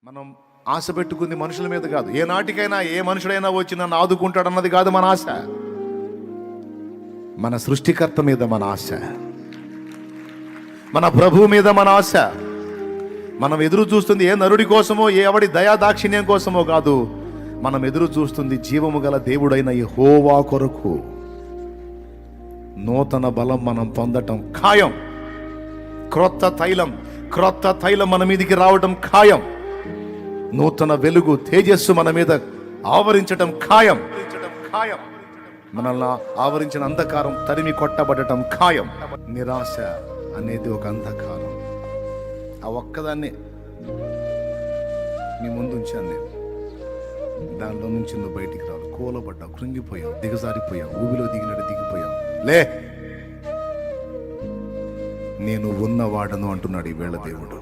మనం ఆశ పెట్టుకుంది మనుషుల మీద కాదు. ఏ నాటికైనా ఏ మనుషుడైనా వచ్చి నన్ను ఆదుకుంటాడన్నది కాదు మన ఆశ. మన సృష్టికర్త మీద మన ఆశ, మన ప్రభువు మీద మన ఆశ. మనం ఎదురు చూస్తుంది ఏ నరుడి కోసమో, ఏ ఎవడి దయా దాక్షిణ్యం కోసమో కాదు. మనం ఎదురు చూస్తుంది జీవము గల దేవుడైన యెహోవా కొరకు. నూతన బలం మనం పొందటం ఖాయం. క్రొత్త తైలం మన మీదికి రావటం ఖాయం. నూతన వెలుగు, తేజస్సు మన మీద ఆవరించటం ఖాయం. మనల్ని ఆవరించిన అంధకారం తరిమి కొట్టబడటం ఖాయం. నిరాశ అనేది ఒక అంధకారం. ఆ ఒక్కదాన్ని మీ ముందు ఉంచాను నేను. దానిలో నుంచి నువ్వు బయటికి రావు. కూలబడ్డావు, కృంగిపోయావు, దిగజారిపోయావు, ఊబిలో దిగినట్టు దిగిపోయావు. లే, నేను ఉన్నవాడను అంటున్నాడు ఈవేళ దేవుడు.